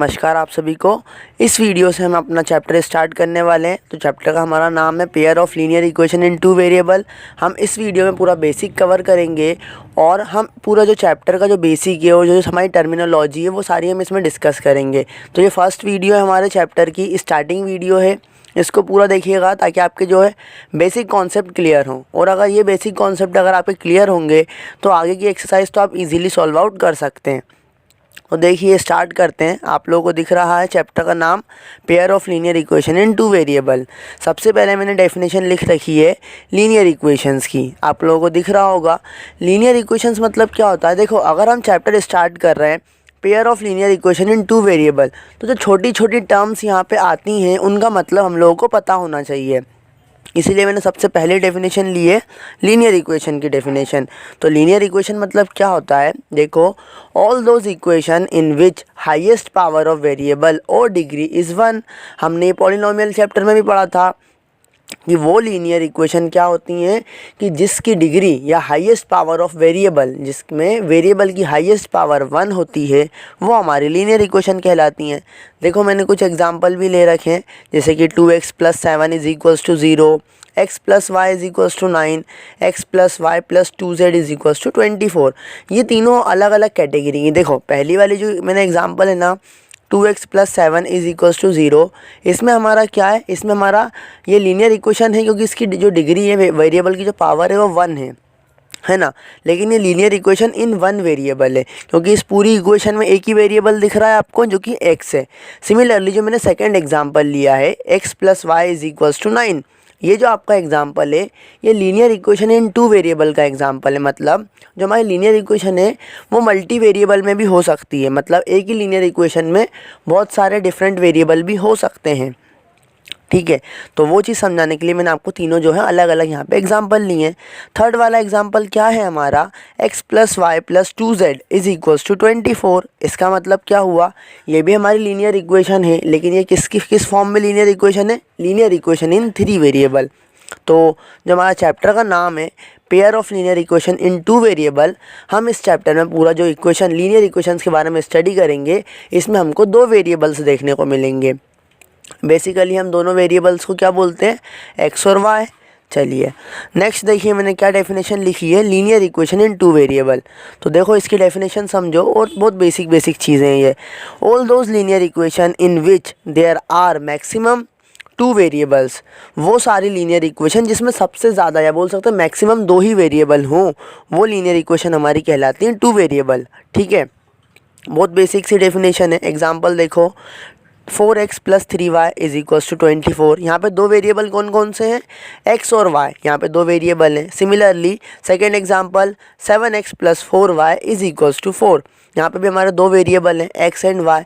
नमस्कार आप सभी को। इस वीडियो से हम अपना चैप्टर स्टार्ट करने वाले हैं। तो चैप्टर का हमारा नाम है pair of linear equation in two variable. हम इस वीडियो में पूरा बेसिक कवर करेंगे और हम पूरा जो चैप्टर का जो बेसिक है और जो हमारी टर्मिनोलॉजी है वो सारी हम इसमें डिस्कस करेंगे। तो ये फर्स्ट वीडियो है हमारे चैप्टर की, स्टार्टिंग वीडियो है। इसको पूरा देखिएगा ताकि आपके जो है बेसिक कॉन्सेप्ट क्लियर हों, और अगर ये बेसिक कॉन्सेप्ट अगर आपके क्लियर होंगे तो आगे की एक्सरसाइज तो आप इजीली सॉल्व आउट कर सकते हैं। तो देखिए स्टार्ट करते हैं। आप लोगों को दिख रहा है चैप्टर का नाम pair of linear equation in two variable. सबसे पहले मैंने डेफिनेशन लिख रखी है लीनियर इक्वेशंस की, आप लोगों को दिख रहा होगा। लीनियर इक्वेशंस मतलब क्या होता है, देखो अगर हम चैप्टर स्टार्ट कर रहे हैं pair of linear equation in two variable, तो जो छोटी छोटी टर्म्स यहाँ पे आती हैं उनका मतलब हम लोगों को पता होना चाहिए। इसीलिए मैंने सबसे पहले डेफिनेशन ली है लीनियर इक्वेशन की डेफिनेशन। तो लीनियर इक्वेशन मतलब क्या होता है, देखो all those equation in which highest power of variable और डिग्री इज़ 1। हमने पॉलिनोमियल चैप्टर में भी पढ़ा था कि वो लीनियर इक्वेशन क्या होती हैं कि जिसकी डिग्री या हाईएस्ट पावर ऑफ वेरिएबल, जिसमें वेरिएबल की हाईएस्ट पावर 1 होती है, वो हमारी लीनियर इक्वेशन कहलाती हैं। देखो मैंने कुछ एग्जांपल भी ले रखे हैं, जैसे कि 2x + 7 = 0, x + y = 9, x + y + 2z = 24। ये तीनों अलग अलग कैटेगरी हैं। देखो पहली वाली जो मैंने एग्जांपल है ना 2x + 7 = 0, इसमें हमारा क्या है, इसमें हमारा ये लीनियर इक्वेशन है क्योंकि इसकी जो डिग्री है वेरिएबल की जो पावर है वो 1 है ना। लेकिन ये लीनियर इक्वेशन इन 1 वेरिएबल है क्योंकि इस पूरी इक्वेशन में एक ही वेरिएबल दिख रहा है आपको जो कि x है। सिमिलरली जो मैंने सेकंड एग्जांपल लिया है x + y = 9, ये जो आपका एग्जांपल है ये linear equation in two variable का एग्जांपल है। मतलब जो हमारी लीनियर इक्वेशन है वो मल्टी वेरिएबल में भी हो सकती है, मतलब एक ही लीनियर इक्वेशन में बहुत सारे डिफरेंट वेरिएबल भी हो सकते हैं। ठीक है, तो वो चीज़ समझाने के लिए मैंने आपको तीनों जो है अलग अलग यहाँ पे एग्जांपल लिए हैं। थर्ड वाला एग्जांपल क्या है हमारा, x + y + 2z = 24। इसका मतलब क्या हुआ, ये भी हमारी लीनियर इक्वेशन है, लेकिन ये किस फॉर्म में लीनियर इक्वेशन है, लीनियर इक्वेशन इन 3 वेरिएबल। तो जो हमारा चैप्टर का नाम है pair of linear equation in two variable, हम इस चैप्टर में पूरा जो इक्वेशन लीनियर इक्वेशंस के बारे में स्टडी करेंगे। इसमें हमको 2 वेरिएबल्स देखने को मिलेंगे। बेसिकली हम दोनों वेरिएबल्स को क्या बोलते हैं, x और y। चलिए नेक्स्ट देखिए मैंने क्या डेफिनेशन लिखी है linear equation in two variable. तो देखो इसकी डेफिनेशन समझो, और बहुत बेसिक चीज़ें हैं ये। All those linear equation in which there are maximum 2 variables, वो सारी लीनियर इक्वेशन जिसमें सबसे ज़्यादा या बोल सकते हैं मैक्सिमम 2 ही वेरिएबल हों, वो लीनियर इक्वेशन हमारी कहलाती हैं 2 वेरिएबल। ठीक है, बहुत बेसिक सी डेफिनेशन है। एग्जांपल देखो 4x + 3y = 24। यहाँ पे 2 वेरिएबल कौन कौन से हैं, x और y, यहाँ पे 2 वेरिएबल हैं। Similarly second example 7x + 4y = 4, यहाँ पे भी हमारे 2 वेरिएबल हैं x एंड y।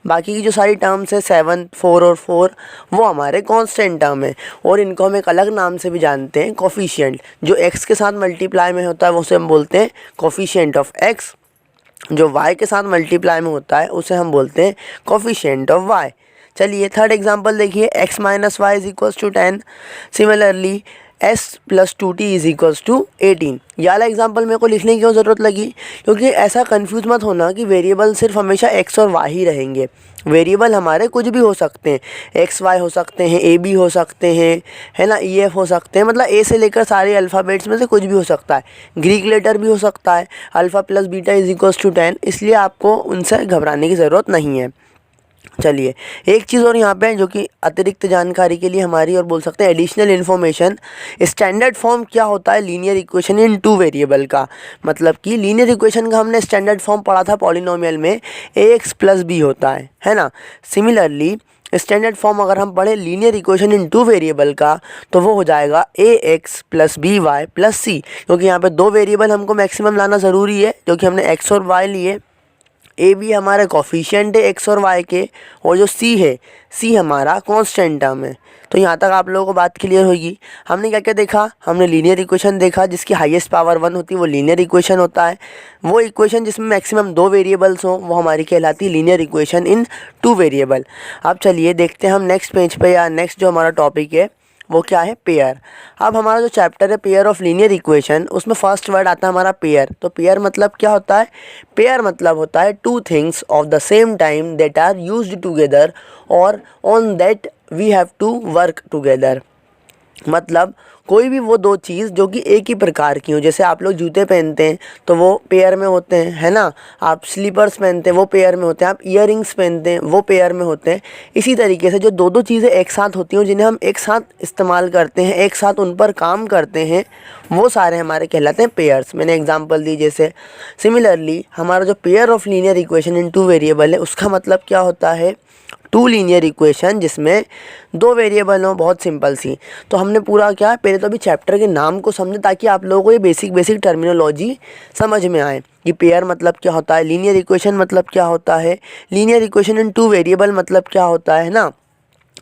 बाकी की जो सारी टर्म्स है 7, 4 और 4 वो हमारे कांस्टेंट टर्म है, और इनको हम एक अलग नाम से भी जानते हैं कोफिशिएंट। जो x के साथ मल्टीप्लाई में होता है उसे हम बोलते हैं कोफिशिएंट ऑफ x, जो y के साथ मल्टीप्लाई में होता है उसे हम बोलते हैं कोफिशिएंट ऑफ y। चलिए थर्ड एग्जांपल देखिए x - y = 10। Similarly s + 2t = 18। ये वाला एग्जांपल मेरे को लिखने की क्यों ज़रूरत लगी, क्योंकि ऐसा कंफ्यूज मत होना कि वेरिएबल सिर्फ हमेशा x और y ही रहेंगे। वेरिएबल हमारे कुछ भी हो सकते हैं, x y हो सकते हैं, a b हो सकते हैं, है ना, e f हो सकते हैं, मतलब a से लेकर सारे अल्फ़ाबेट्स में से कुछ भी हो सकता है। ग्रीक लेटर भी हो सकता है, अल्फ़ा + बीटा = 10, इसलिए आपको उनसे घबराने की ज़रूरत नहीं है। चलिए एक चीज़ और यहाँ पे जो कि अतिरिक्त जानकारी के लिए हमारी, और बोल सकते हैं एडिशनल इन्फॉर्मेशन, स्टैंडर्ड फॉर्म क्या होता है linear equation in two variable का। मतलब कि लीनियर इक्वेशन का हमने स्टैंडर्ड फॉर्म पढ़ा था पॉलिनोमियल में, ax + b होता है ना। सिमिलरली स्टैंडर्ड फॉर्म अगर हम पढ़े linear equation in two variable का तो वो हो जाएगा ax + by + c, क्योंकि यहाँ पे 2 वेरिएबल हमको मैक्सिमम लाना ज़रूरी है, जो कि हमने x और y लिए। ए बी हमारे कोफिशिएंट है x और y के, और जो c है c हमारा कांस्टेंट टर्म है। तो यहाँ तक आप लोगों को बात क्लियर होगी। हमने क्या क्या देखा, हमने लीनियर इक्वेशन देखा जिसकी हाईएस्ट पावर 1 होती है, वो लीनियर इक्वेशन होता है। वो इक्वेशन जिसमें मैक्सिमम 2 वेरिएबल्स हों वो हमारी कहलाती है लीनियर इक्वेशन इन 2 वेरिएबल। अब चलिए देखते हैं हम नेक्स्ट पेज पे, या नेक्स्ट जो हमारा टॉपिक है वो क्या है, पेयर। अब हमारा जो चैप्टर है पेयर ऑफ लीनियर इक्वेशन, उसमें फर्स्ट वर्ड आता है हमारा पेयर। तो पेयर मतलब क्या होता है, पेयर मतलब होता है two things of the same time that are used together और on that we have to work together. मतलब कोई भी वो दो चीज़ जो कि एक ही प्रकार की हो, जैसे आप लोग जूते पहनते हैं तो वो पेयर में होते हैं, है ना। आप स्लीपर्स पहनते हैं वो पेयर में होते हैं, आप ईयरिंग्स पहनते हैं वो पेयर में होते हैं। इसी तरीके से जो दो दो चीज़ें एक साथ होती हैं, जिन्हें हम एक साथ इस्तेमाल करते हैं, एक साथ उन पर काम करते हैं, वो सारे हमारे कहलाते हैं पेयर्स। मैंने एग्जाम्पल दी जैसे। सिमिलरली हमारा जो pair of linear equation in two variable है, उसका मतलब क्या होता है, टू लीनियर इक्वेशन जिसमें दो वेरिएबल हो, बहुत सिंपल सी। तो हमने पूरा क्या, पहले तो अभी चैप्टर के नाम को समझे ताकि आप लोगों को ये बेसिक टर्मिनोलॉजी समझ में आए कि पेयर मतलब क्या होता है, लीनियर इक्वेशन मतलब क्या होता है, linear equation in two variable मतलब क्या होता है ना।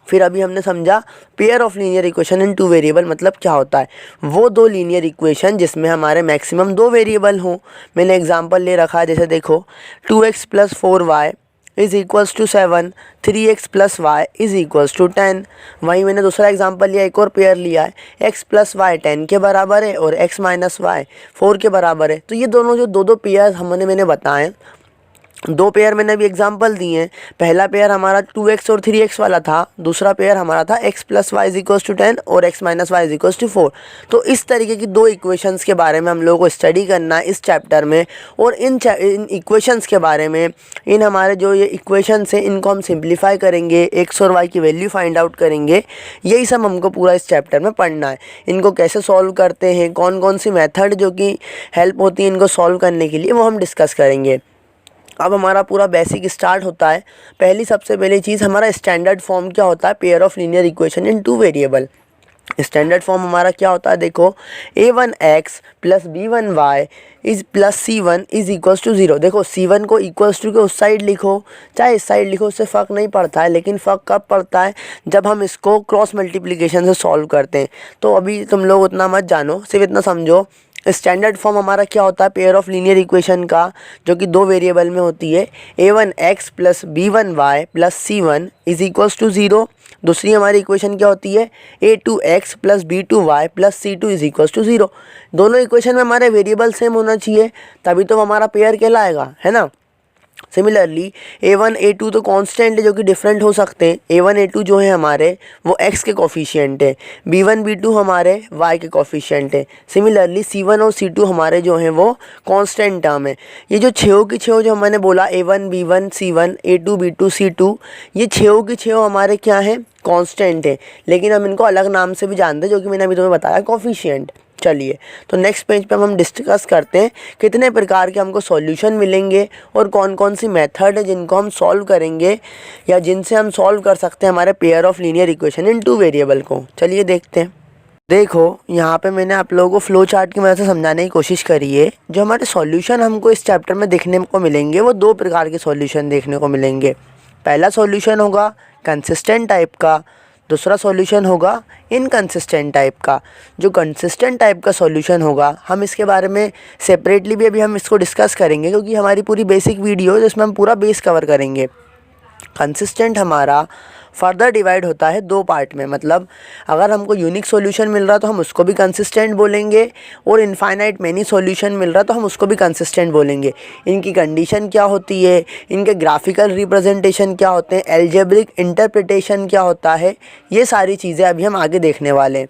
फिर अभी हमने समझा pair of linear equation in two variable मतलब क्या होता है, वो दो लीनियर इक्वेशन जिसमें हमारे मैक्सिमम दो वेरिएबल हों। मैंने एग्जांपल ले रखा है, जैसे देखो 2x + 4y is equals to 7, 3x + y is equals to 10। वहीं मैंने दूसरा एग्जांपल लिया, एक और पेयर लिया है, x + y 10 के बराबर है और x - y 4 के बराबर है। तो ये दोनों जो दो पेयर मैंने बताए, दो पेयर मैंने अभी एग्जांपल दिए हैं। पहला पेयर हमारा 2x और 3x वाला था, दूसरा पेयर हमारा था x + y = 10 और x - y = 4। तो इस तरीके की दो इक्वेशंस के बारे में हम लोगों को स्टडी करना है इस चैप्टर में। और इन इक्वेशंस के बारे में, इन हमारे जो ये इक्वेशंस हैं, इनको हम सिंप्लीफाई करेंगे, x और y की वैल्यू फाइंड आउट करेंगे। यही सब हमको पूरा इस चैप्टर में पढ़ना है। इनको कैसे सॉल्व करते हैं, कौन कौन सी मेथड जो कि हेल्प होती है इनको सॉल्व करने के लिए, वो हम डिस्कस करेंगे। अब हमारा पूरा बेसिक स्टार्ट होता है। सबसे पहली चीज़, हमारा स्टैंडर्ड फॉर्म क्या होता है pair of linear equation in two variable. Standard form हमारा क्या होता है, देखो a1x + b1y is plus c1 is equals to 0। देखो c1 को इक्वल्स टू के उस साइड लिखो चाहे इस साइड लिखो, उससे फ़र्क नहीं पड़ता है, लेकिन फ़र्क कब पड़ता है, जब हम इसको क्रॉस मल्टीप्लिकेशन से सॉल्व करते हैं। तो अभी तुम लोग उतना मत जानो, सिर्फ इतना समझो स्टैंडर्ड फॉर्म हमारा क्या होता है पेयर ऑफ लीनियर इक्वेशन का, जो कि दो वेरिएबल में होती है, a1x + b1y + c1 is equals to 0। दूसरी हमारी इक्वेशन क्या होती है, a2x + b2y + c2 is equals to 0। दोनों इक्वेशन में हमारे वेरिएबल सेम होना चाहिए, तभी तो हमारा पेयर कहलाएगा, है ना। सिमिलरली a1 a2 तो कांस्टेंट है जो कि डिफरेंट हो सकते हैं। a1 a2 जो है हमारे वो x के कोफिशिएंट है, b1 b2 हमारे y के कोफिशिएंट है। सिमिलरली c1 और c2 हमारे जो हैं वो कांस्टेंट टर्म है। ये जो छेओ की छेओ जो मैंने बोला a1 b1 c1 a2 b2 c2, ये छेओ की छेओ हमारे क्या है, कांस्टेंट है, लेकिन हम इनको अलग नाम से भी जानते हैं जो कि मैंने अभी तुम्हें बताया, कोफिशिएंट। चलिए तो नेक्स्ट पेज पे हम डिस्कस करते हैं कितने प्रकार के हमको सॉल्यूशन मिलेंगे और कौन कौन सी मेथड है जिनको हम सॉल्व करेंगे या जिनसे हम सॉल्व कर सकते हैं हमारे pair of linear equation in two variable को। चलिए देखते हैं। देखो यहाँ पे मैंने आप लोगों को फ्लो चार्ट की मदद से समझाने की कोशिश करी है। जो हमारे सॉल्यूशन हमको इस चैप्टर में देखने को मिलेंगे वो दो प्रकार के सॉल्यूशन देखने को मिलेंगे। पहला सॉल्यूशन होगा कंसिस्टेंट टाइप का, दूसरा सॉल्यूशन होगा इनकंसिस्टेंट टाइप का। जो कंसिस्टेंट टाइप का सॉल्यूशन होगा हम इसके बारे में सेपरेटली भी अभी हम इसको डिस्कस करेंगे, क्योंकि हमारी पूरी बेसिक वीडियो है जिसमें हम पूरा बेस कवर करेंगे। कंसिस्टेंट हमारा फर्दर डिवाइड होता है दो पार्ट में, मतलब अगर हमको यूनिक सॉल्यूशन मिल रहा तो हम उसको भी कंसिस्टेंट बोलेंगे, और इनफाइनाइट मैनी सॉल्यूशन मिल रहा तो हम उसको भी कंसिस्टेंट बोलेंगे। इनकी कंडीशन क्या होती है, इनके ग्राफिकल रिप्रेजेंटेशन क्या होते हैं, एल्जेब्रिक इंटरप्रिटेशन क्या होता है, ये सारी चीज़ें अभी हम आगे देखने वाले हैं।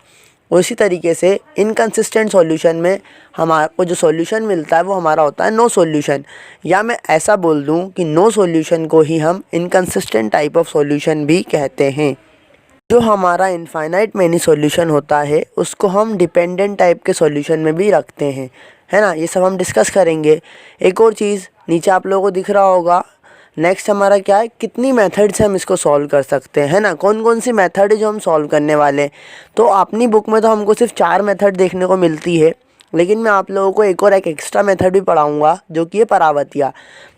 उसी तरीके से इनकंसिस्टेंट सॉल्यूशन में हमारे को जो सॉल्यूशन मिलता है वो हमारा होता है नो सॉल्यूशन, या मैं ऐसा बोल दूं कि नो सॉल्यूशन को ही हम इनकंसिस्टेंट टाइप ऑफ सॉल्यूशन भी कहते हैं। जो हमारा इनफाइनाइट मैनी सॉल्यूशन होता है उसको हम डिपेंडेंट टाइप के सॉल्यूशन में भी रखते हैं, है ना। ये सब हम डिस्कस करेंगे। एक और चीज़ नीचे आप लोगों को दिख रहा होगा, नेक्स्ट हमारा क्या है, कितनी मेथड से हम इसको सॉल्व कर सकते हैं, है ना। कौन कौन सी मेथड है जो हम सॉल्व करने वाले हैं। तो अपनी बुक में तो हमको सिर्फ 4 मेथड देखने को मिलती है, लेकिन मैं आप लोगों को एक एक्स्ट्रा मेथड भी पढ़ाऊंगा जो कि है परावर्तिया।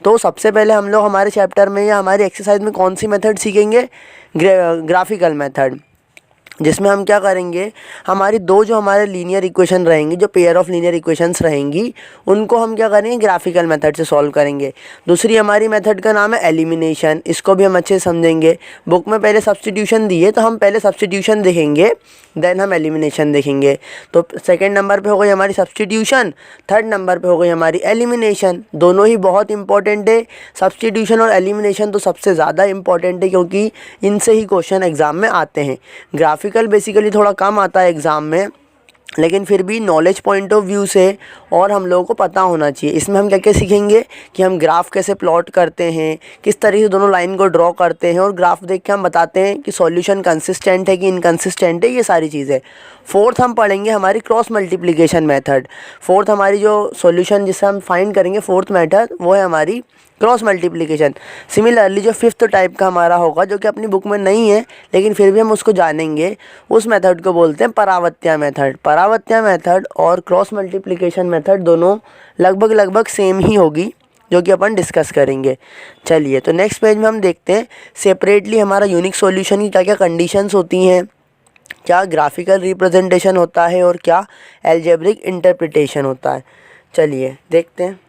तो सबसे पहले हम लोग हमारे चैप्टर में या हमारी एक्सरसाइज में कौन सी मेथड सीखेंगे, ग्राफिकल मेथड। जिसमें हम क्या करेंगे, हमारी दो जो हमारे लीनियर इक्वेशन रहेंगी, जो पेयर ऑफ लीनियर इक्वेशंस रहेंगी, उनको हम क्या करेंगे, ग्राफिकल मेथड से सॉल्व करेंगे। दूसरी हमारी मेथड का नाम है एलिमिनेशन, इसको भी हम अच्छे से समझेंगे। बुक में पहले सब्स्टिट्यूशन दी है तो हम पहले सब्स्टिट्यूशन देखेंगे, देन हम एलिमिनेशन देखेंगे। तो सेकेंड नंबर पर हो गई हमारी सब्स्टिट्यूशन, थर्ड नंबर पर हो गई हमारी एलिमिनेशन। दोनों ही बहुत इंपॉर्टेंट है, सब्स्टिट्यूशन और एलिमिनेशन तो सबसे ज़्यादा इंपॉर्टेंट है, क्योंकि इनसे ही क्वेश्चन एग्जाम में आते हैं। ग्राफिकल बेसिकली थोड़ा कम आता है एग्ज़ाम में, लेकिन फिर भी नॉलेज पॉइंट ऑफ व्यू से और हम लोगों को पता होना चाहिए। इसमें हम क्या क्या सीखेंगे कि हम ग्राफ कैसे प्लॉट करते हैं, किस तरीके से दोनों लाइन को ड्रॉ करते हैं, और ग्राफ देख के हम बताते हैं कि सॉल्यूशन कंसिस्टेंट है कि इनकंसिस्टेंट है, ये सारी चीज़ें। फोर्थ हम पढ़ेंगे हमारी क्रॉस मल्टीप्लिकेशन मेथड। फोर्थ हमारी जो सॉल्यूशन जिससे हम फाइंड करेंगे, फोर्थ मेथड वो है हमारी क्रॉस मल्टीप्लिकेशन। सिमिलरली जो फिफ्थ टाइप का हमारा होगा, जो कि अपनी बुक में नहीं है लेकिन फिर भी हम उसको जानेंगे, उस मेथड को बोलते हैं परावर्त्य मेथड। परावर्त्य मेथड और क्रॉस मल्टीप्लिकेशन मेथड दोनों लगभग सेम ही होगी, जो कि अपन डिस्कस करेंगे। चलिए, तो नेक्स्ट पेज में हम देखते हैं सेपरेटली हमारा यूनिक सॉल्यूशन की क्या क्या कंडीशंस होती हैं, क्या ग्राफिकल रिप्रेजेंटेशन होता है और क्या एल्जेब्रिक इंटरप्रिटेशन होता है। चलिए देखते हैं।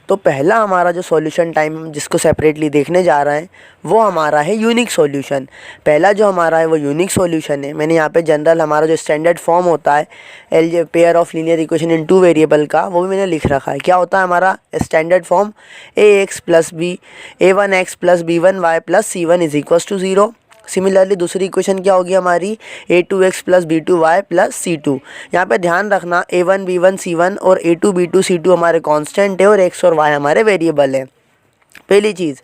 तो पहला हमारा जो सॉल्यूशन टाइम जिसको सेपरेटली देखने जा रहे हैं, वो हमारा है यूनिक सॉल्यूशन। पहला जो हमारा है वो यूनिक सॉल्यूशन है। मैंने यहाँ पे जनरल हमारा जो स्टैंडर्ड फॉर्म होता है pair of linear equation in two variable का, वो भी मैंने लिख रखा है। क्या होता है हमारा standard form, ax plus B a1x plus b1y plus c1 is equals to 0। Similarly दूसरी इक्वेशन क्या होगी हमारी, a2x plus b2y plus c2। यहाँ पे ध्यान रखना a1 b1 c1 और a2 b2 c2 हमारे कांस्टेंट है और x और y हमारे वेरिएबल है। पहली चीज़,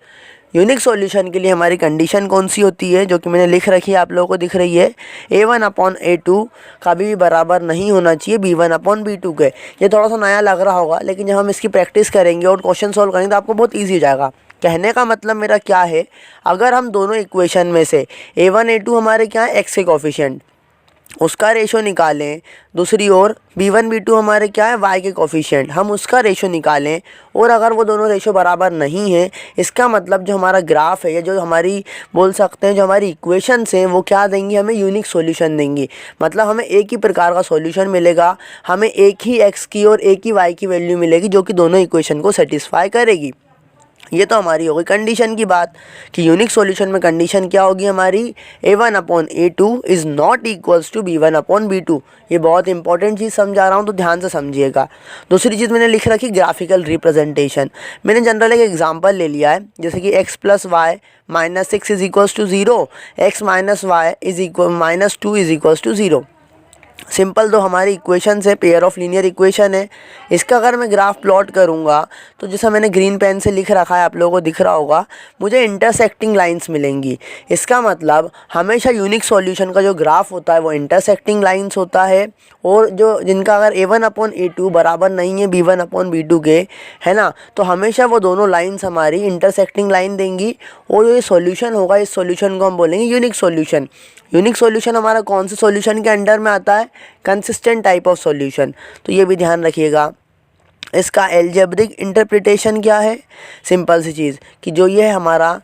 यूनिक सॉल्यूशन के लिए हमारी कंडीशन कौन सी होती है, जो कि मैंने लिख रखी है, आप लोगों को दिख रही है। a1 अपॉन a2 कभी भी बराबर नहीं होना चाहिए b1 अपॉन b2 के। ये थोड़ा सा नया लग रहा होगा, लेकिन जब हम इसकी प्रैक्टिस करेंगे और क्वेश्चन सॉल्व करेंगे तो आपको बहुत ईजी हो जाएगा। कहने का मतलब मेरा क्या है, अगर हम दोनों इक्वेशन में से a1 a2 हमारे क्या है, x के कोफिशिएंट, उसका रेशो निकालें, दूसरी ओर b1 b2 हमारे क्या है, y के कोफिशिएंट, हम उसका रेशो निकालें, और अगर वो दोनों रेशो बराबर नहीं है, इसका मतलब जो हमारा ग्राफ है या जो हमारी बोल सकते हैं जो हमारी इक्वेशंस हैं, वो क्या देंगी, हमें यूनिक सॉल्यूशन देंगी। मतलब हमें एक ही प्रकार का सॉल्यूशन मिलेगा, हमें एक ही x की और एक ही y की वैल्यू मिलेगी, जो कि दोनों इक्वेशन को सेटिस्फाई करेगी। ये तो हमारी हो गई कंडीशन की बात कि यूनिक सॉल्यूशन में कंडीशन क्या होगी हमारी, a1 upon a2 is not equals to b1 upon b2। ये बहुत इंपॉर्टेंट चीज़ समझा रहा हूँ, तो ध्यान से समझिएगा। दूसरी चीज़ मैंने लिख रखी ग्राफिकल रिप्रेजेंटेशन। मैंने जनरल एक एग्जांपल ले लिया है, जैसे कि x plus Y minus 6 is equals to 0, x minus Y is equal minus 2 is equals to 0। Simple तो हमारी इक्वेशन है, पेयर ऑफ लीनियर इक्वेशन है। इसका अगर मैं ग्राफ प्लॉट करूँगा तो जैसा मैंने ग्रीन पेन से लिख रखा है, आप लोगों को दिख रहा होगा, मुझे इंटरसेक्टिंग लाइंस मिलेंगी। इसका मतलब हमेशा यूनिक सॉल्यूशन का जो ग्राफ होता है वो इंटरसेक्टिंग लाइंस होता है, और जो जिनका अगर a1 अपॉन a2 बराबर नहीं है b1 अपॉन b2 के, है ना, तो हमेशा वो दोनों लाइंस हमारी इंटरसेक्टिंग लाइन देंगी, और ये सॉल्यूशन होगा, इस सॉल्यूशन को हम बोलेंगे यूनिक सॉल्यूशन। यूनिक सॉल्यूशन हमारा कौन से सॉल्यूशन के अंडर में आता है, कंसिस्टेंट टाइप ऑफ सॉल्यूशन। तो ये भी ध्यान रखिएगा। इसका एल्जेब्रिक इंटरप्रिटेशन क्या है, सिंपल सी चीज़ कि जो ये हमारा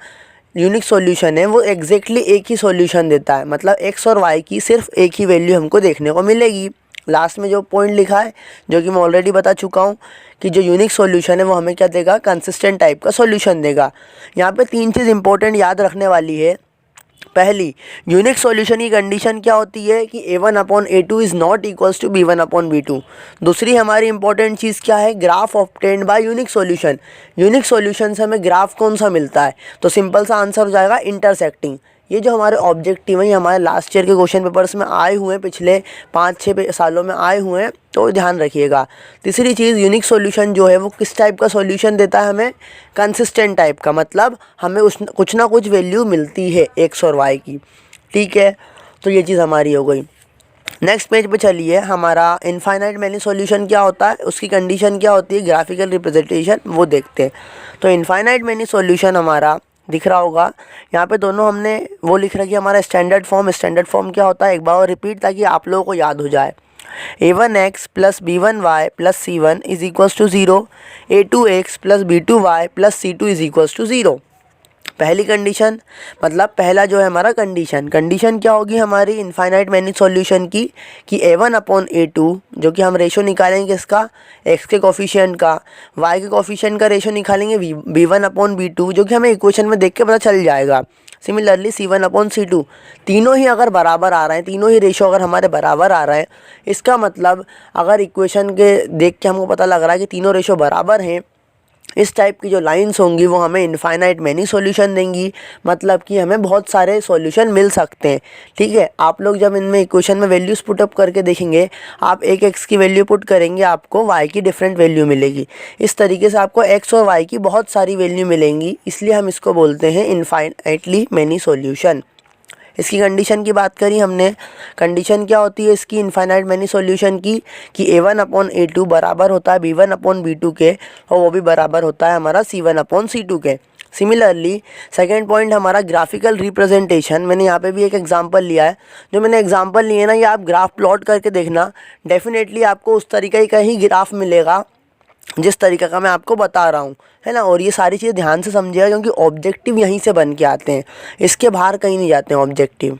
यूनिक सॉल्यूशन है वो एग्जैक्टली एक ही सॉल्यूशन देता है, मतलब x और y की सिर्फ एक ही वैल्यू हमको देखने को मिलेगी। लास्ट में जो पॉइंट लिखा है, जो कि मैं ऑलरेडी बता चुका हूँ, कि जो यूनिक सॉल्यूशन है वो हमें क्या देगा, कंसिस्टेंट टाइप का सॉल्यूशन देगा। यहाँ पे तीन चीज़ इंपॉर्टेंट याद रखने वाली है। पहली, यूनिक सॉल्यूशन की कंडीशन क्या होती है कि a1 upon a2 is not equals to b1 upon b2। दूसरी हमारी इंपॉर्टेंट चीज़ क्या है, graph obtained by unique solution. Unique solution से हमें ग्राफ कौन सा मिलता है, तो सिंपल सा आंसर हो जाएगा इंटरसेक्टिंग। ये जो हमारे ऑब्जेक्टिव हैं, ये हमारे लास्ट ईयर के क्वेश्चन पेपर्स में आए हुए हैं, पिछले 5-6 सालों में आए हुए हैं, तो ध्यान रखिएगा। तीसरी चीज़, यूनिक सॉल्यूशन जो है वो किस टाइप का सॉल्यूशन देता है हमें, कंसिस्टेंट टाइप का, मतलब हमें कुछ ना कुछ वैल्यू मिलती है x और y की। ठीक है, तो ये चीज़ हमारी हो गई। नेक्स्ट पेज पे चलिए, हमारा इनफाइनाइट मैनी सॉल्यूशन क्या होता है, उसकी कंडीशन क्या होती है, ग्राफिकल रिप्रेजेंटेशन, वो देखते हैं। तो इनफाइनाइट मैनी सॉल्यूशन हमारा दिख रहा होगा, यहाँ पे दोनों हमने वो लिख रखी है हमारा स्टैंडर्ड फॉर्म। स्टैंडर्ड फॉर्म क्या होता है, एक बार और रिपीट, ताकि आप लोगों को याद हो जाए। a1x plus b1y plus c1 is equals to 0, a2x plus b2y plus c2 is equals to 0। पहली कंडीशन मतलब पहला जो है हमारा कंडीशन क्या होगी हमारी इनफाइनाइट मैनी सॉल्यूशन की कि A1/A2 जो कि हम रेशो निकालेंगे किसका, x के कोफिशिएंट का, y के कोफिशिएंट का रेशो निकालेंगे B1/B2 जो कि हमें इक्वेशन में देख के पता चल जाएगा। सिमिलरली C1/C2 तीनों ही अगर बराबर आ रहे हैं, तीनों ही रेशो अगर हमारे बराबर आ रहा है, इसका मतलब अगर इक्वेशन के देख के हमको पता लग रहा है कि तीनों रेशो बराबर हैं, इस टाइप की जो लाइंस होंगी वो हमें इनफाइनाइट मैनी सॉल्यूशन देंगी, मतलब कि हमें बहुत सारे सॉल्यूशन मिल सकते हैं। ठीक है, आप लोग जब इनमें इक्वेशन में वैल्यूज़ पुटअप करके देखेंगे, आप एक x की वैल्यू पुट करेंगे आपको y की डिफरेंट वैल्यू मिलेगी। इस तरीके से आपको x और y की बहुत सारी वैल्यू मिलेंगी, इसलिए हम इसको बोलते हैं इनफाइनाइटली मैनी सॉल्यूशन। इसकी कंडीशन की बात करी हमने, कंडीशन क्या होती है इसकी इनफाइनाइट मैनी सॉल्यूशन की कि A1/A2 बराबर होता है B1/B2 के, और वो भी बराबर होता है हमारा C1/C2 के। सिमिलरली सेकेंड पॉइंट हमारा ग्राफिकल रिप्रेजेंटेशन। मैंने यहाँ पे भी एक एग्जांपल लिया है, जो मैंने एग्जांपल लिए ना, ये आप ग्राफ प्लॉट करके देखना, डेफिनेटली आपको उस तरीके का ही ग्राफ मिलेगा जिस तरीके का मैं आपको बता रहा हूँ, है ना। और ये सारी चीज़ें ध्यान से समझिएगा क्योंकि ऑब्जेक्टिव यहीं से बन के आते हैं, इसके बाहर कहीं नहीं जाते हैं ऑब्जेक्टिव।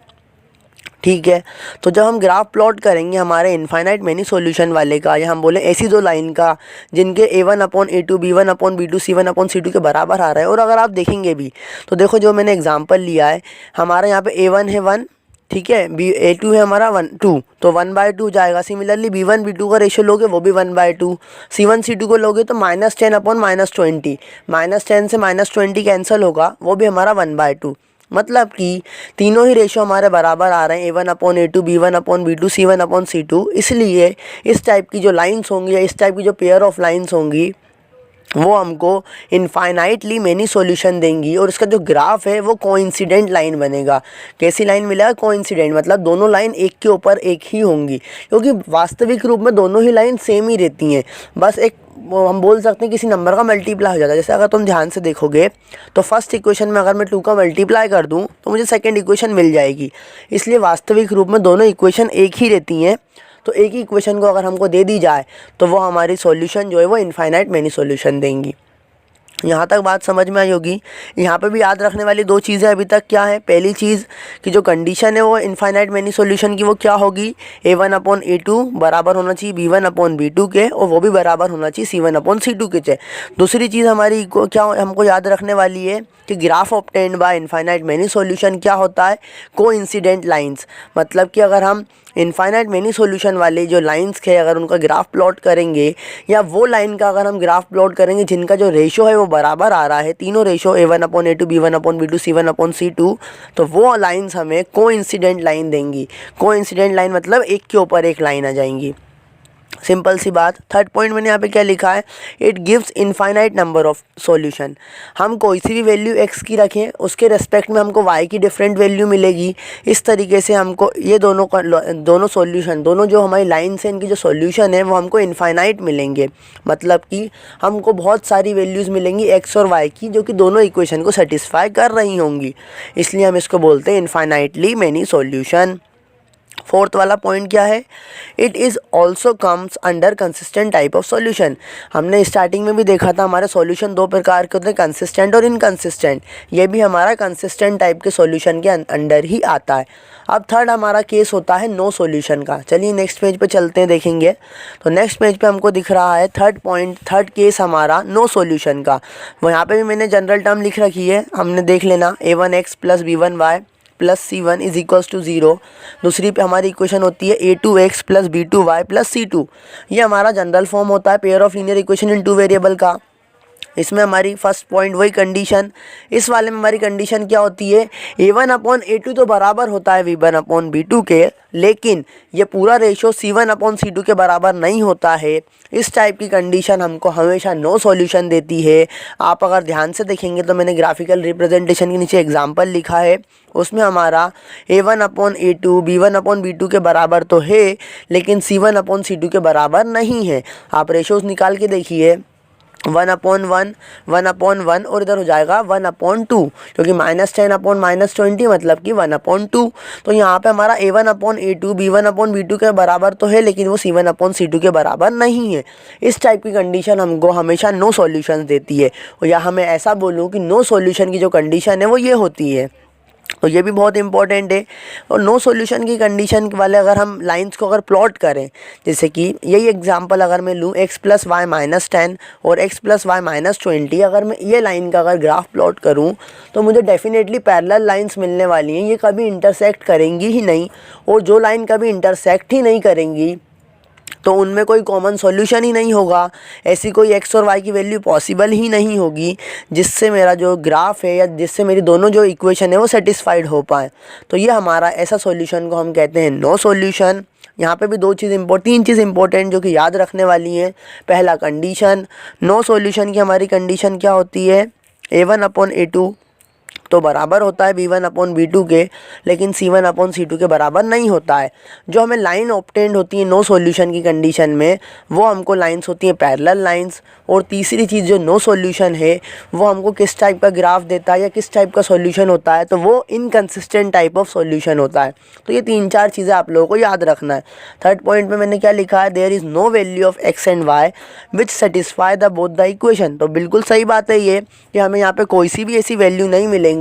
ठीक है, तो जब हम ग्राफ प्लॉट करेंगे हमारे इनफाइनाइट मैनी सॉल्यूशन वाले का, या हम बोले ऐसी दो लाइन का जिनके A1/A2 B1/B2 C1/C2 के बराबर आ रहा है, और अगर आप देखेंगे भी तो देखो जो मैंने एग्जांपल लिया है, हमारा यहाँ पे A1 है 1, ठीक है, A2 है हमारा 2, तो 1/2 जाएगा। सिमिलरली B1/B2 का रेशियो लोगे वो भी 1/2, C1/C2 को लोगे तो -10/-20, -10 से -20 कैंसिल होगा, वो भी हमारा 1/2। मतलब कि तीनों ही रेशो हमारे बराबर आ रहे हैं, A1/A2 B1/B2 C1/C2। इसलिए इस टाइप की जो लाइंस होंगी या इस टाइप की जो पेयर ऑफ लाइंस होंगी वो हमको इनफाइनाइटली मैनी सॉल्यूशन देंगी, और इसका जो ग्राफ है वो कोइंसिडेंट लाइन बनेगा। कैसी लाइन मिलेगा, कोइंसिडेंट, मतलब दोनों लाइन एक के ऊपर एक ही होंगी, क्योंकि वास्तविक रूप में दोनों ही लाइन सेम ही रहती हैं, बस एक हम बोल सकते हैं किसी नंबर का मल्टीप्लाई हो जाता है। जैसे अगर तुम ध्यान से देखोगे तो फर्स्ट इक्वेशन में अगर मैं 2 का मल्टीप्लाई कर दूं तो मुझे सेकंड इक्वेशन मिल जाएगी, इसलिए वास्तविक रूप में दोनों इक्वेशन एक ही रहती हैं। तो एक ही इक्वेशन को अगर हमको दे दी जाए तो वो हमारी सॉल्यूशन जो है वो इनफाइनाइट मैनी सॉल्यूशन देंगी। यहाँ तक बात समझ में आई होगी। यहाँ पे भी याद रखने वाली दो चीज़ें अभी तक क्या है, पहली चीज़ कि जो कंडीशन है वो इनफाइनाइट मैनी सॉल्यूशन की वो क्या होगी, A1/A2 बराबर होना चाहिए B1/B2 के, और वो भी बराबर होना चाहिए C1/C2 के। दूसरी चीज़ हमारी क्या हमको याद रखने वाली है कि graph obtained bye infinite many solution क्या होता है, कोइंसिडेंट लाइंस, मतलब कि अगर हम इनफाइनाइट मैनी सॉल्यूशन वाले जो लाइंस के अगर उनका ग्राफ प्लॉट करेंगे, या वो लाइन का अगर हम ग्राफ प्लॉट करेंगे जिनका जो रेशो है वो बराबर आ रहा है, तीनों रेशो A1/A2 B1/B2 C1/C2, तो वो लाइंस हमें कोइंसिडेंट लाइन देंगी। कोइंसिडेंट लाइन मतलब एक के ऊपर एक लाइन आ जाएंगी, सिंपल सी बात। थर्ड पॉइंट मैंने यहाँ पे क्या लिखा है, it gives infinite number of solution. हम कोई सी भी वैल्यू x की रखें उसके रेस्पेक्ट में हमको y की डिफरेंट वैल्यू मिलेगी। इस तरीके से हमको ये दोनों सॉल्यूशन, दोनों जो हमारी लाइन से इनकी जो सॉल्यूशन है वो हमको इनफाइनाइट मिलेंगे, मतलब कि हमको बहुत सारी वैल्यूज़ मिलेंगी x और y की जो कि दोनों इक्वेशन को सेटिस्फाई कर रही होंगी, इसलिए हम इसको बोलते हैं इनफाइनाइटली मैनी सॉल्यूशन। फोर्थ वाला पॉइंट क्या है, it is also comes under consistent type of solution. हमने स्टार्टिंग में भी देखा था हमारे सॉल्यूशन दो प्रकार के होते हैं, कंसिस्टेंट और इनकंसिस्टेंट। ये भी हमारा कंसिस्टेंट टाइप के सॉल्यूशन के अंडर ही आता है। अब थर्ड हमारा केस होता है नो सॉल्यूशन का। चलिए नेक्स्ट पेज पे चलते हैं, देखेंगे तो नेक्स्ट पेज पे हमको दिख रहा है थर्ड केस हमारा नो सॉल्यूशन का। वो यहाँ पे भी मैंने जनरल टर्म लिख रखी है, हमने देख लेना A1x + B1y + C1 = 0। दूसरी पे हमारी इक्वेशन होती है A2x + B2y + C2। ये हमारा जनरल फॉर्म होता है pair of linear equation in 2 variable का। इसमें हमारी फर्स्ट पॉइंट वही कंडीशन, इस वाले में हमारी कंडीशन क्या होती है, A1/A2 तो बराबर होता है B1/B2 के, लेकिन ये पूरा रेशो C1/C2 के बराबर नहीं होता है। इस टाइप की कंडीशन हमको हमेशा नो सॉल्यूशन देती है। आप अगर ध्यान से देखेंगे तो मैंने ग्राफिकल रिप्रेजेंटेशन के नीचे एग्जांपल लिखा है, उसमें हमारा A1/A2 B1/B2 के बराबर तो है, लेकिन C1/C2 के बराबर नहीं है। आप रेशोज़ निकाल के देखिए, 1/1, 1/1 और इधर हो जाएगा 1/2, क्योंकि -10/-20 मतलब कि 1/2। तो यहाँ पे हमारा A1/A2 B1/B2 के बराबर तो है, लेकिन वो C1/C2 के बराबर नहीं है। इस टाइप की कंडीशन हमको हमेशा नो सॉल्यूशन देती है, और या हमें ऐसा बोलूँ कि नो सॉल्यूशन की जो कंडीशन है वो ये होती है। तो ये भी बहुत इंपॉर्टेंट है। और नो सॉल्यूशन की कंडीशन वाले अगर हम लाइंस को अगर प्लॉट करें, जैसे कि यही एग्जांपल अगर मैं लूँ x + y - 10 और x + y - 20, अगर मैं ये लाइन का अगर ग्राफ प्लॉट करूँ तो मुझे डेफिनेटली पैरेलल लाइंस मिलने वाली हैं। ये कभी इंटरसेक्ट करेंगी ही नहीं, और जो लाइन कभी इंटरसेक्ट ही नहीं करेंगी तो उनमें कोई कॉमन सॉल्यूशन ही नहीं होगा। ऐसी कोई x और y की वैल्यू पॉसिबल ही नहीं होगी जिससे मेरा जो ग्राफ है या जिससे मेरी दोनों जो इक्वेशन है वो सेटिस्फाइड हो पाए। तो ये हमारा ऐसा सॉल्यूशन को हम कहते हैं नो सॉल्यूशन। यहाँ पे भी तीन चीज़ इंपॉर्टेंट जो कि याद रखने वाली हैं। पहला कंडीशन, नो सॉल्यूशन की हमारी कंडीशन क्या होती है, A1/A2 तो बराबर होता है B1/B2 के, लेकिन C1/C2 के बराबर नहीं होता है। जो हमें लाइन ऑब्टेंड होती है नो सॉल्यूशन की कंडीशन में, वो हमको लाइंस होती हैं पैरेलल लाइंस। और तीसरी चीज़ जो नो सॉल्यूशन है वो हमको किस टाइप का ग्राफ देता है या किस टाइप का सॉल्यूशन होता है, तो वो इनकंसिस्टेंट टाइप ऑफ सॉल्यूशन होता है। तो ये 3-4 चीज़ें आप लोगों को याद रखना है। थर्ड पॉइंट में मैंने क्या लिखा है, there is no value of x and y which satisfy the both the equation. तो बिल्कुल सही बात है ये कि हमें यहाँ पे कोई सी भी ऐसी वैल्यू नहीं मिलेंगी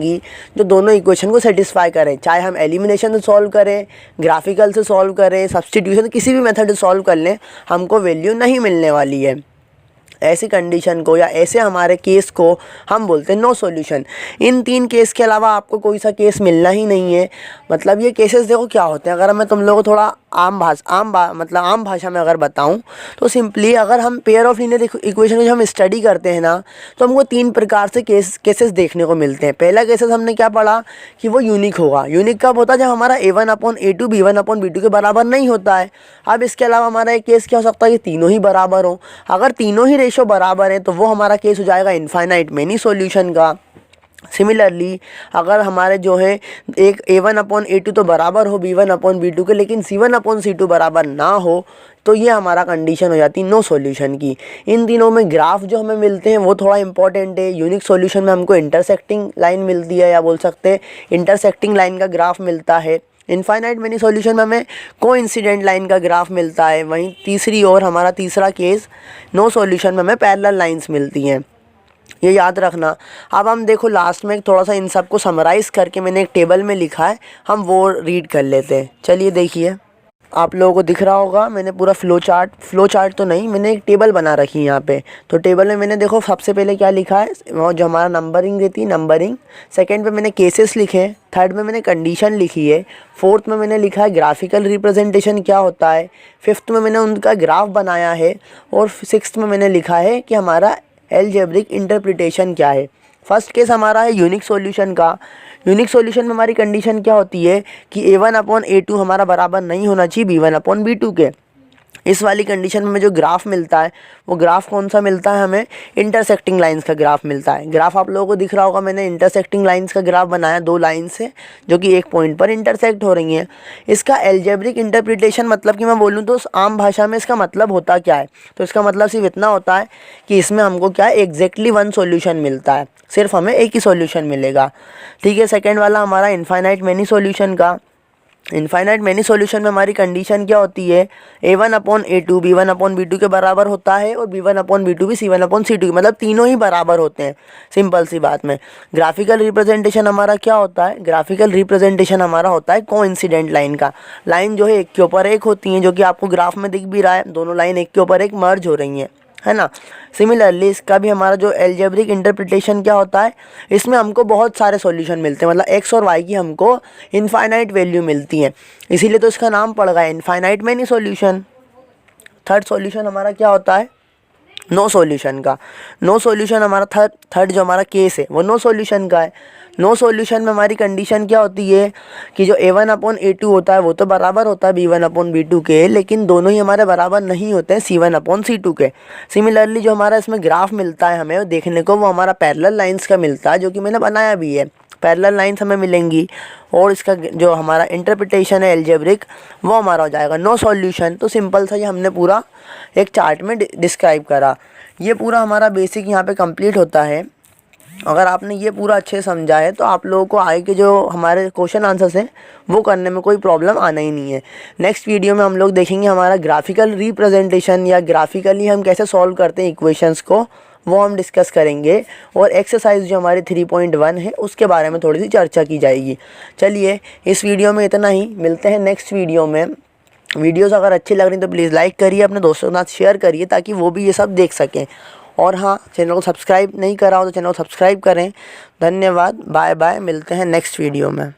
जो दोनों इक्वेशन को सेटिस्फाई करें। चाहे हम एलिमिनेशन से सॉल्व करें, ग्राफिकल से सॉल्व करें, सब्स्टिट्यूशन, किसी भी मेथड से सॉल्व कर लें, हमको वैल्यू नहीं मिलने वाली है। ऐसी कंडीशन को या ऐसे हमारे केस को हम बोलते हैं नो सॉल्यूशन। इन 3 केस के अलावा आपको कोई सा केस मिलना ही नहीं है। मतलब ये केसेस देखो क्या होते हैं, अगर मैं तुम लोगों को थोड़ा आम भाषा में अगर बताऊं तो सिंपली अगर हम पेयर ऑफ लीनियर इक्वेशन जो हम स्टडी करते हैं ना, तो हमको 3 प्रकार से केसेस देखने को मिलते हैं। पहला केसेस हमने क्या पढ़ा कि वो यूनिक होगा। यूनिक कब होता है, जब हमारा A1/A2 B1/B2 के बराबर नहीं होता है। अब इसके अलावा हमारा एक केस क्या हो सकता है कि तीनों ही बराबर हो। अगर तीनों ही रेशो बराबर है तो वो हमारा केस हो जाएगा इनफाइनाइट मेनी सॉल्यूशन का। सिमिलरली अगर हमारे जो है एक A1/A2 तो बराबर हो B1/B2 के, लेकिन C1/C2 बराबर ना हो, तो ये हमारा कंडीशन हो जाती है नो सॉल्यूशन की। इन तीनों में ग्राफ जो हमें मिलते हैं वो थोड़ा इंपॉर्टेंट है। यूनिक सॉल्यूशन में हमको इंटरसेक्टिंग लाइन मिलती है, या बोल सकते हैं इंटरसेक्टिंग लाइन का ग्राफ मिलता है। इनफाइनाइट मेनी सॉल्यूशन में हमें कोइंसिडेंट लाइन का ग्राफ मिलता है। वहीं तीसरी ओर हमारा तीसरा केस नो सॉल्यूशन में हमें पैरेलल लाइंस मिलती हैं। ये याद रखना। अब हम देखो लास्ट में थोड़ा सा इन सब को समराइज़ करके मैंने एक टेबल में लिखा है, हम वो रीड कर लेते हैं। चलिए देखिए, आप लोगों को दिख रहा होगा मैंने पूरा फ्लो चार्ट तो नहीं, मैंने एक टेबल बना रखी है यहाँ पे। तो टेबल में मैंने देखो सबसे पहले क्या लिखा है, वो जो हमारा नंबरिंग रहती है नंबरिंग। सेकंड पे मैंने केसेस लिखे हैं। थर्ड में मैंने कंडीशन लिखी है। फोर्थ में मैंने लिखा है ग्राफिकल रिप्रेजेंटेशन क्या होता है। फिफ्थ में मैंने उनका ग्राफ बनाया है। और सिक्स्थ में मैंने लिखा है कि हमारा एल्जेब्रिक इंटरप्रिटेशन क्या है। फर्स्ट केस हमारा है यूनिक सॉल्यूशन का। यूनिक सॉल्यूशन में हमारी कंडीशन क्या होती है कि A1/A2 हमारा बराबर नहीं होना चाहिए B1/B2 के। इस वाली कंडीशन में जो ग्राफ मिलता है वो ग्राफ कौन सा मिलता है, हमें इंटरसेक्टिंग लाइंस का ग्राफ मिलता है। ग्राफ आप लोगों को दिख रहा होगा, मैंने इंटरसेक्टिंग लाइंस का ग्राफ बनाया 2 लाइन से जो कि एक पॉइंट पर इंटरसेक्ट हो रही हैं। इसका एल्जेब्रिक इंटरप्रिटेशन मतलब कि मैं बोलूँ तो आम भाषा में इसका मतलब होता क्या है, तो इसका मतलब सिर्फ इतना होता है कि इसमें हमको क्या है एग्जैक्टली 1 सॉल्यूशन मिलता है, सिर्फ हमें एक ही सॉल्यूशन मिलेगा। ठीक है। सेकेंड वाला हमारा इनफाइनाइट मेनी सॉल्यूशन का। इनफाइनाइट मेनी सॉल्यूशन में हमारी कंडीशन क्या होती है, A1/A2 B1/B2 के बराबर होता है और B1/B2 भी C1/C2 की, मतलब तीनों ही बराबर होते हैं। सिंपल सी बात में ग्राफिकल रिप्रेजेंटेशन हमारा क्या होता है, ग्राफिकल रिप्रेजेंटेशन हमारा होता है कोइंसिडेंट लाइन का। लाइन जो है एक के ऊपर एक होती है, जो कि आपको ग्राफ में दिख भी रहा है, दोनों लाइन एक के ऊपर एक मर्ज हो रही हैं, है ना। सिमिलरली इसका भी हमारा जो एल्जेब्रिक इंटरप्रिटेशन क्या होता है, इसमें हमको बहुत सारे सॉल्यूशन मिलते हैं, मतलब x और y की हमको इनफाइनाइट वैल्यू मिलती है, इसीलिए तो इसका नाम पड़ गया infinite many solution. Third solution हमारा क्या होता है, नो सॉल्यूशन का। नो सॉल्यूशन हमारा थर्ड जो हमारा केस है वो नो सॉल्यूशन का है। नो सॉल्यूशन में हमारी कंडीशन क्या होती है कि जो A1/A2 होता है वो तो बराबर होता है B1/B2 के, लेकिन दोनों ही हमारे बराबर नहीं होते हैं C1/C2 के। सिमिलरली जो हमारा इसमें ग्राफ मिलता है हमें देखने को, वो हमारा पैरेलल लाइंस का मिलता है, जो कि मैंने बनाया भी है। पैरेलल लाइंस हमें मिलेंगी और इसका जो हमारा इंटरप्रिटेशन है एल्जेब्रिक, वो हमारा हो जाएगा नो सॉल्यूशन। तो सिंपल सा ये हमने पूरा एक चार्ट में डिस्क्राइब करा। ये पूरा हमारा बेसिक यहाँ पे कंप्लीट होता है। अगर आपने ये पूरा अच्छे से समझा है तो आप लोगों को आगे के जो हमारे क्वेश्चन आंसर्स हैं वो करने में कोई प्रॉब्लम आना ही नहीं है। नेक्स्ट वीडियो में हम लोग देखेंगे हमारा ग्राफिकल रिप्रेजेंटेशन या ग्राफिकली हम कैसे सॉल्व करते हैं इक्वेशंस को, वो हम डिस्कस करेंगे। और एक्सरसाइज जो हमारी 3.1 है उसके बारे में थोड़ी सी चर्चा की जाएगी। चलिए इस वीडियो में इतना ही, मिलते हैं नेक्स्ट वीडियो में। वीडियोस अगर अच्छी लग रही तो प्लीज़ लाइक करिए, अपने दोस्तों के साथ शेयर करिए ताकि वो भी ये सब देख सकें। और हाँ, चैनल को सब्सक्राइब नहीं करा हो तो चैनल को सब्सक्राइब करें। धन्यवाद, बाय बाय, मिलते हैं नेक्स्ट वीडियो में।